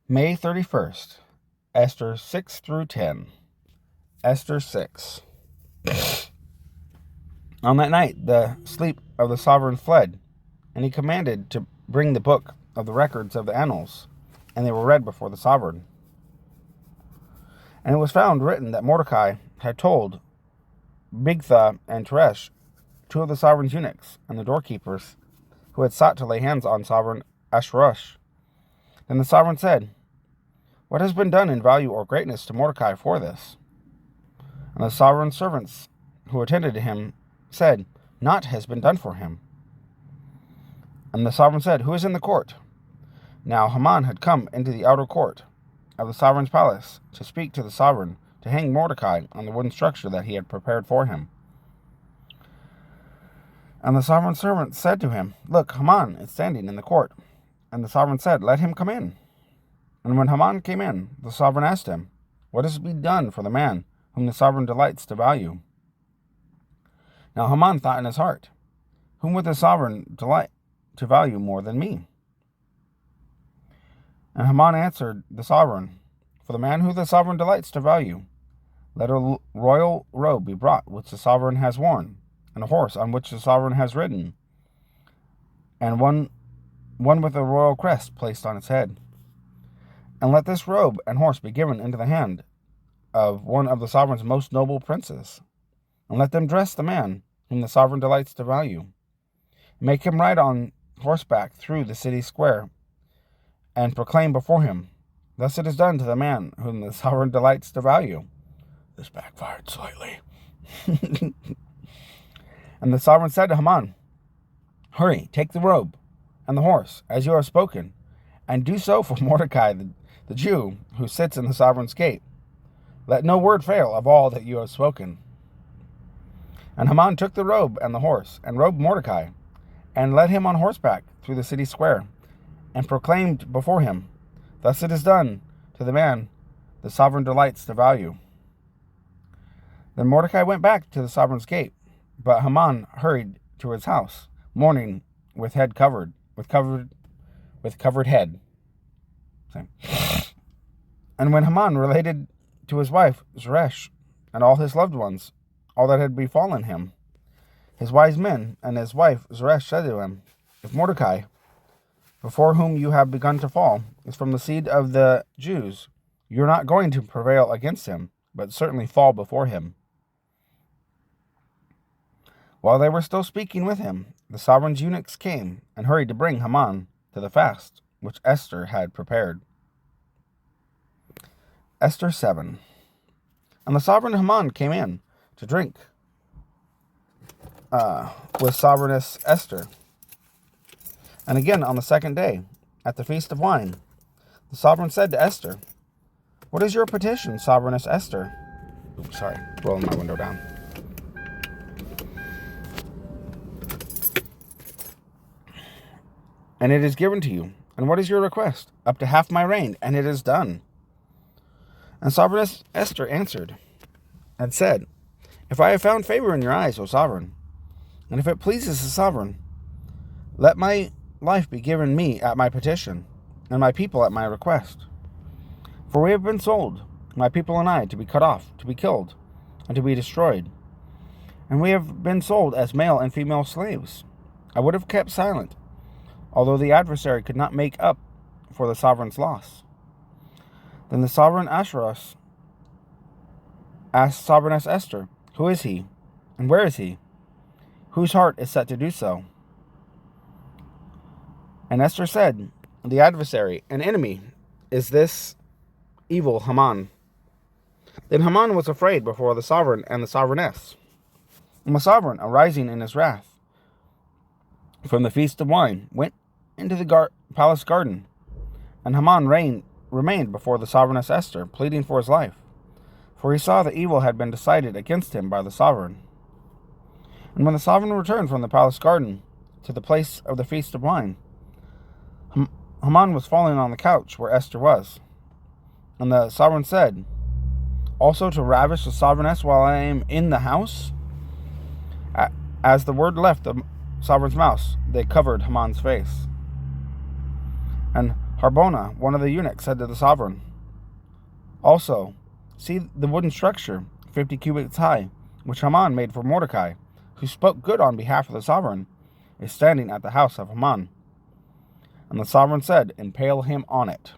May 31st, Ester 6 through 10. Ester 6. On that night, the sleep of the sovereign fled, and he commanded to bring the book of the records of the annals, and they were read before the sovereign. And it was found written that Mordecai had told Bigtha and Teresh, two of the sovereign's eunuchs, and the doorkeepers, who had sought to lay hands on sovereign Ahasuerus. Then the sovereign said, "What has been done in value or greatness to Mordecai for this?" And the sovereign's servants who attended to him said, "Naught has been done for him." And the sovereign said, "Who is in the court?" Now Haman had come into the outer court of the sovereign's palace to speak to the sovereign to hang Mordecai on the wooden structure that he had prepared for him. And the sovereign's servant said to him, "Look, Haman is standing in the court." And the sovereign said, "Let him come in." And when Haman came in, the sovereign asked him, "What is to be done for the man whom the sovereign delights to value?" Now Haman thought in his heart, "Whom would the sovereign delight to value more than me?" And Haman answered the sovereign, "For the man who the sovereign delights to value, let a royal robe be brought which the sovereign has worn, and a horse on which the sovereign has ridden, and one with a royal crest placed on its head. And let this robe and horse be given into the hand of one of the sovereign's most noble princes, and let them dress the man whom the sovereign delights to value. Make him ride on horseback through the city square, and proclaim before him, 'Thus it is done to the man whom the sovereign delights to value.'" This backfired slightly. And the sovereign said to Haman, "Hurry, take the robe and the horse, as you have spoken, and do so for Mordecai, the Jew, who sits in the sovereign's gate. Let no word fail of all that you have spoken." And Haman took the robe and the horse, and robed Mordecai, and led him on horseback through the city square, and proclaimed before him, "Thus it is done to the man the sovereign delights to value." Then Mordecai went back to the sovereign's gate, but Haman hurried to his house, mourning with covered head. Same. And when Haman related to his wife Zeresh and all his loved ones all that had befallen him, his wise men and his wife Zeresh said to him, "If Mordecai, before whom you have begun to fall, is from the seed of the Jews, you are not going to prevail against him, but certainly fall before him." While they were still speaking with him, the sovereign's eunuchs came and hurried to bring Haman to the fast which Ester had prepared. Ester 7. And the sovereign Haman came in to drink with sovereigness Ester. And again on the second day, at the feast of wine, the sovereign said to Ester, "What is your petition, sovereigness Ester?" Oops, sorry, rolling my window down. "And it is given to you. And what is your request?" "Up to half my reign, and it is done." And sovereigness Ester answered and said, "If I have found favor in your eyes, O sovereign, and if it pleases the sovereign, let my life be given me at my petition, and my people at my request. For we have been sold, my people and I, to be cut off, to be killed, and to be destroyed. And we have been sold as male and female slaves. I would have kept silent, although the adversary could not make up for the sovereign's loss." Then the sovereign Ahasuerus asked sovereigness Ester, "Who is he, and where is he? Whose heart is set to do so?" And Ester said, "The adversary, an enemy, is this evil Haman." Then Haman was afraid before the sovereign and the sovereigness. And the sovereign, arising in his wrath from the feast of wine, went into the palace garden. And Haman remained before the sovereigness Ester, pleading for his life, for he saw that evil had been decided against him by the sovereign. And when the sovereign returned from the palace garden to the place of the feast of wine, Haman was falling on the couch where Ester was. And the sovereign said, "Also to ravish the sovereigness while I am in the house?" As the word left the sovereign's mouth, they covered Haman's face. And Harbona, one of the eunuchs, said to the sovereign, "Also, see the wooden structure, 50 cubits high, which Haman made for Mordecai, who spoke good on behalf of the sovereign, is standing at the house of Haman." And the sovereign said, "Impale him on it."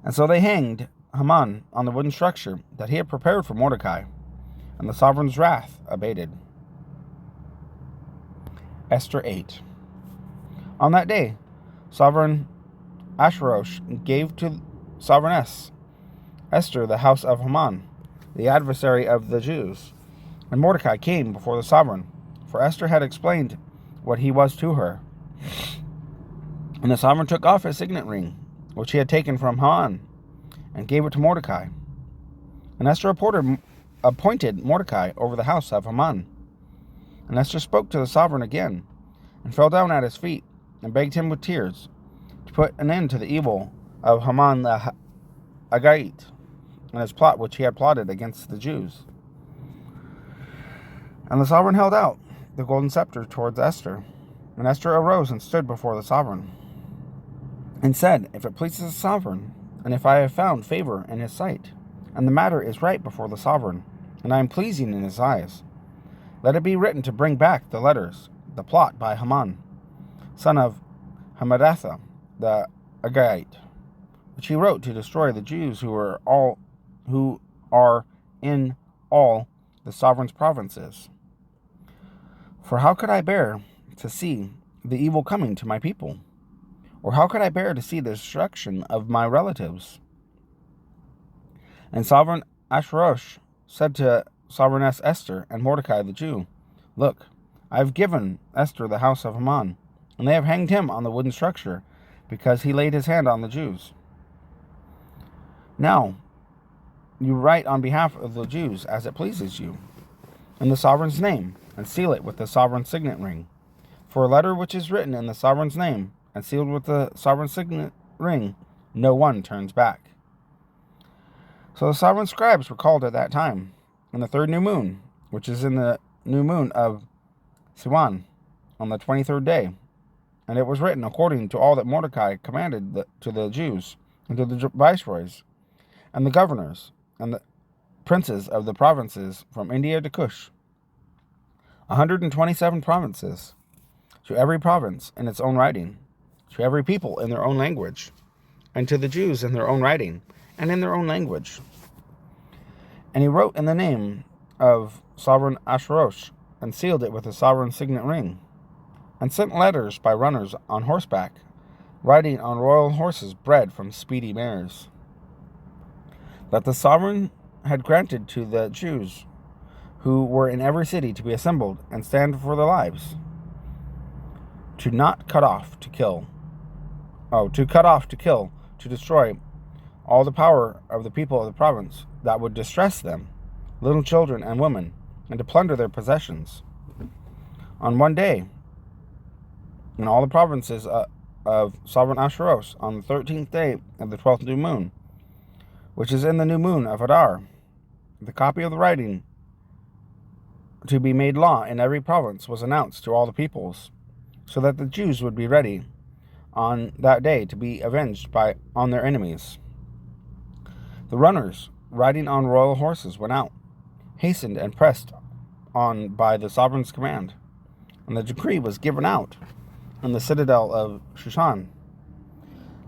And so they hanged Haman on the wooden structure that he had prepared for Mordecai, and the sovereign's wrath abated. Ester 8. On that day, Sovereign Ahasuerus gave to Sovereigness Ester the house of Haman, the adversary of the Jews. And Mordecai came before the sovereign, for Ester had explained what he was to her. And the sovereign took off his signet ring, which he had taken from Haman, and gave it to Mordecai. And Ester appointed Mordecai over the house of Haman. And Ester spoke to the sovereign again, and fell down at his feet, and begged him with tears to put an end to the evil of Haman the Agagite, and his plot which he had plotted against the Jews. And the sovereign held out the golden scepter towards Ester. And Ester arose and stood before the sovereign, and said, "If it pleases the sovereign, and if I have found favor in his sight, and the matter is right before the sovereign, and I am pleasing in his eyes, let it be written to bring back the letters, the plot by Haman, son of Hammedatha the Agagite, which he wrote to destroy the Jews who are in all the sovereign's provinces. For how could I bear to see the evil coming to my people? Or how could I bear to see the destruction of my relatives?" And Sovereign Ahasuerus said to Sovereigness Ester and Mordecai the Jew, "Look, I have given Ester the house of Haman, and they have hanged him on the wooden structure, because he laid his hand on the Jews. Now, you write on behalf of the Jews as it pleases you, in the sovereign's name, and seal it with the sovereign's signet ring. For a letter which is written in the sovereign's name, and sealed with the sovereign's signet ring, no one turns back." So the sovereign scribes were called at that time, in the third new moon, which is in the new moon of Siwan, on the 23rd day. And it was written according to all that Mordecai commanded to the Jews, and to the viceroys, and the governors, and the princes of the provinces from India to Cush, 127 provinces, to every province in its own writing, to every people in their own language, and to the Jews in their own writing, and in their own language. And he wrote in the name of Sovereign Ahasuerus, and sealed it with the sovereign's signet ring, and sent letters by runners on horseback, riding on royal horses bred from speedy mares, that the sovereign had granted to the Jews who were in every city to be assembled and stand for their lives, to cut off, to kill, to destroy all the power of the people of the province that would distress them, little children and women, and to plunder their possessions. On one day, in all the provinces of Sovereign Ahasuerus, on the 13th day of the 12th new moon, which is in the new moon of Adar, the copy of the writing to be made law in every province was announced to all the peoples, so that the Jews would be ready on that day to be avenged on their enemies. The runners, riding on royal horses, went out, hastened and pressed on by the sovereign's command, and the decree was given out in the citadel of Shushan.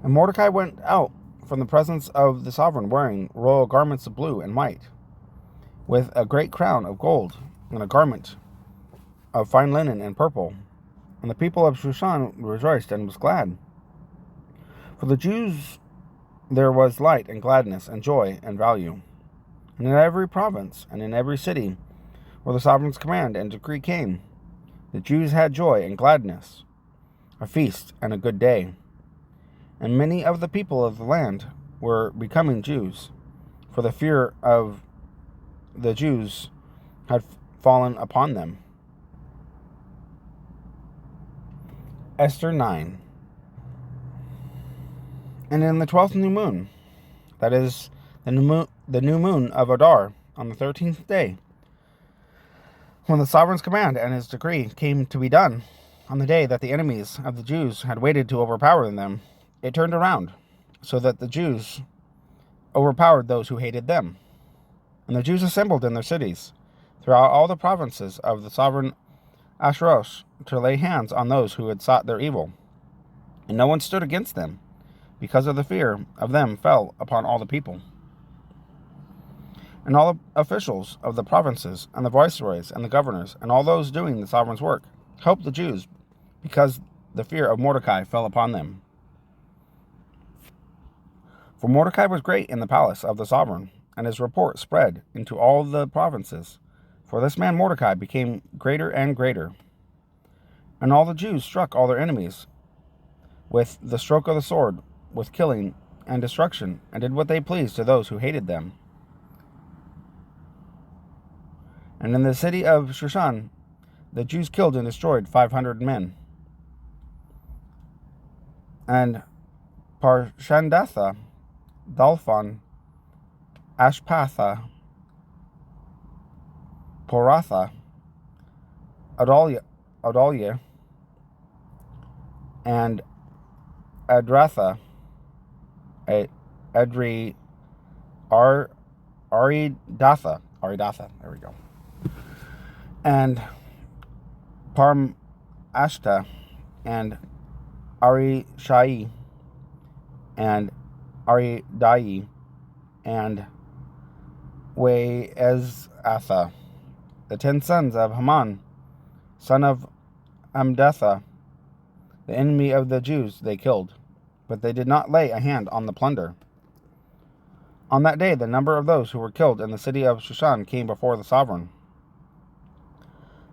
And Mordecai went out from the presence of the sovereign wearing royal garments of blue and white, with a great crown of gold, and a garment of fine linen and purple. And the people of Shushan rejoiced and was glad. For the Jews there was light and gladness and joy and value. And in every province and in every city where the sovereign's command and decree came, the Jews had joy and gladness, a feast and a good day. And many of the people of the land were becoming Jews, for the fear of the Jews had fallen upon them. Ester 9. And in the 12th new moon, that is, the new moon of Adar, on the 13th day, when the sovereign's command and his decree came to be done, on the day that the enemies of the Jews had waited to overpower them, it turned around, so that the Jews overpowered those who hated them. And the Jews assembled in their cities throughout all the provinces of the sovereign Ahasuerus to lay hands on those who had sought their evil. And no one stood against them, because of the fear of them fell upon all the people. And all the officials of the provinces, and the viceroys, and the governors, and all those doing the sovereign's work, helped the Jews, because the fear of Mordecai fell upon them. For Mordecai was great in the palace of the sovereign, and his report spread into all the provinces. For this man Mordecai became greater and greater. And all the Jews struck all their enemies with the stroke of the sword, with killing and destruction, and did what they pleased to those who hated them. And in the city of Shushan, the Jews killed and destroyed 500 men. And Parshandatha, Dalphon, Ashpatha, Poratha, Adaliah, and Adratha, Aridatha, there we go, and Parmashta, and Arishai, and Aridai, and Weezatha, the 10 sons of Haman, son of Hamdatha, the enemy of the Jews, they killed, but they did not lay a hand on the plunder. On that day, the number of those who were killed in the city of Shushan came before the sovereign.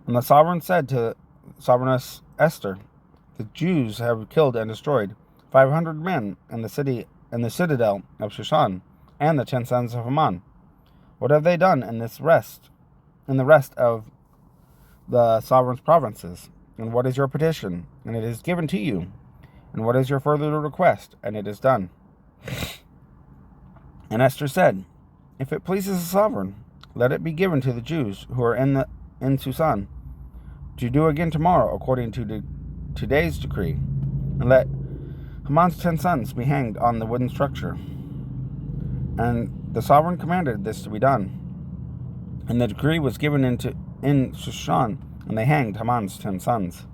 And the sovereign said to Sovereigness Ester, the Jews have killed and destroyed 500 men in the citadel of Shushan, and the 10 sons of Haman. What have they done in the rest of the sovereign's provinces? And what is your petition? And it is given to you. And what is your further request? And it is done. And Esther said, if it pleases the sovereign, let it be given to the Jews who are in Susan to do again tomorrow according to today's decree, and let Haman's 10 sons be hanged on the wooden structure. And the sovereign commanded this to be done. And the decree was given in Shushan, and they hanged Haman's 10 sons.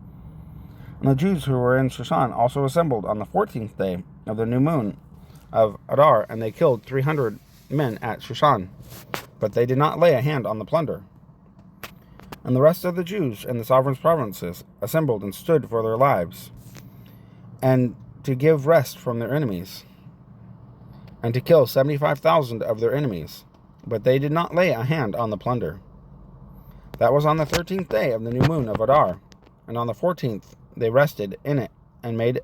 And the Jews who were in Shushan also assembled on the 14th day of the new moon of Adar, and they killed 300 men at Shushan, but they did not lay a hand on the plunder. And the rest of the Jews in the sovereign's provinces assembled and stood for their lives, and to give rest from their enemies, and to kill 75,000 of their enemies, but they did not lay a hand on the plunder. That was on the 13th day of the new moon of Adar, and on the 14th they rested in it, and made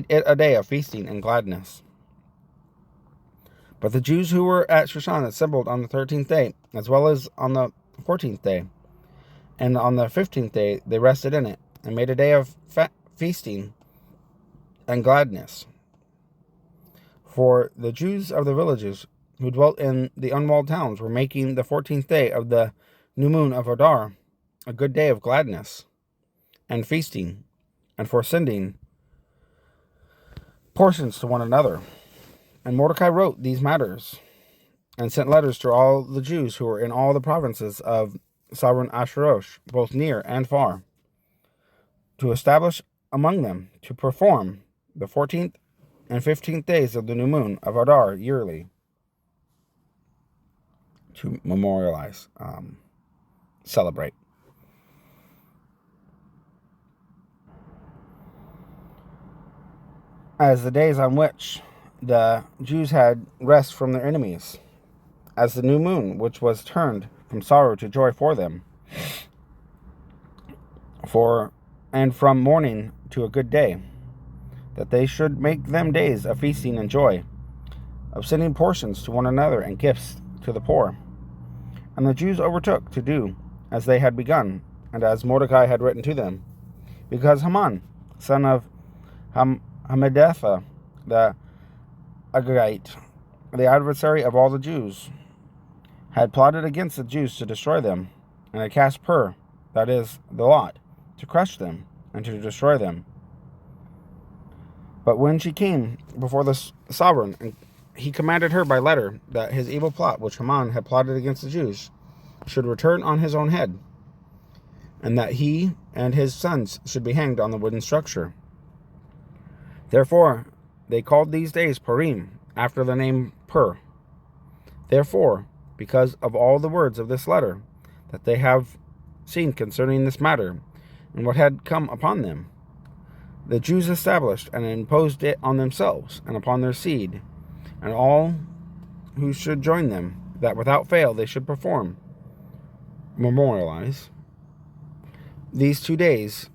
it a day of feasting and gladness. But the Jews who were at Shushan assembled on the 13th day, as well as on the 14th day, and on the 15th day they rested in it, and made a day of feasting and gladness. For the Jews of the villages who dwelt in the unwalled towns were making the 14th day of the new moon of Adar a good day of gladness and feasting, and for sending portions to one another. And Mordecai wrote these matters, and sent letters to all the Jews who were in all the provinces of sovereign Ahasuerus, both near and far, to establish among them to perform the 14th and 15th days of the new moon of Adar yearly, to memorialize, celebrate. As the days on which the Jews had rest from their enemies, as the new moon, which was turned from sorrow to joy for them, and from mourning to a good day, that they should make them days of feasting and joy, of sending portions to one another and gifts to the poor. And the Jews overtook to do as they had begun, and as Mordecai had written to them, because Haman, son of Hammedatha, the Agagite, the adversary of all the Jews, had plotted against the Jews to destroy them, and had cast pur, that is, the lot, to crush them, and to destroy them. But when she came before the sovereign, he commanded her by letter that his evil plot, which Haman had plotted against the Jews, should return on his own head, and that he and his sons should be hanged on the wooden structure. Therefore, they called these days Purim, after the name Pur. Therefore, because of all the words of this letter that they have seen concerning this matter, and what had come upon them, the Jews established and imposed it on themselves and upon their seed, and all who should join them, that without fail they should memorialize these 2 days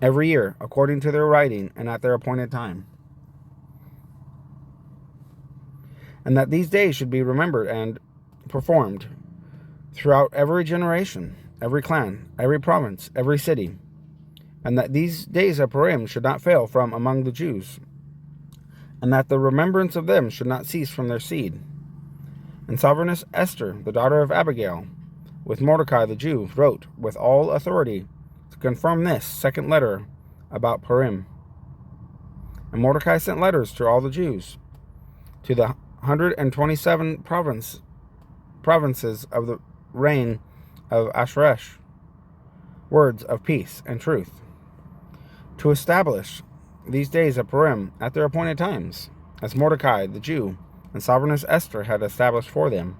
every year, according to their writing and at their appointed time. And that these days should be remembered and performed throughout every generation, every clan, every province, every city. And that these days of Purim should not fail from among the Jews, and that the remembrance of them should not cease from their seed. And Sovereigness Esther, the daughter of Abigail, with Mordecai the Jew, wrote with all authority to confirm this second letter about Purim. And Mordecai sent letters to all the Jews, to the 127 provinces of the reign of Ahasuerus, words of peace and truth, to establish these days of Purim at their appointed times, as Mordecai the Jew and Sovereigness Esther had established for them,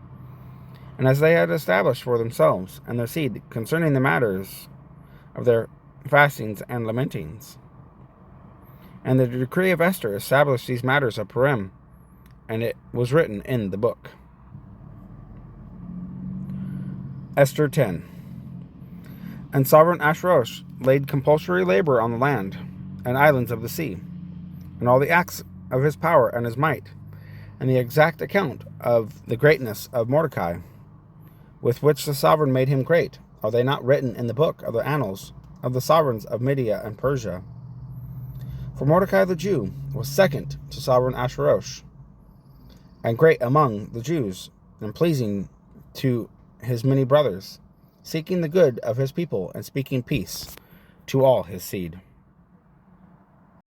and as they had established for themselves and their seed concerning the matters of their fastings and lamentings. And the decree of Esther established these matters of Purim, and it was written in the book. Esther 10. And sovereign Ahasuerus laid compulsory labor on the land and islands of the sea, and all the acts of his power and his might, and the exact account of the greatness of Mordecai, with which the sovereign made him great, are they not written in the book of the annals of the sovereigns of Media and Persia? For Mordecai the Jew was second to sovereign Ahasuerus, and great among the Jews, and pleasing to his many brothers, seeking the good of his people and speaking peace to all his seed.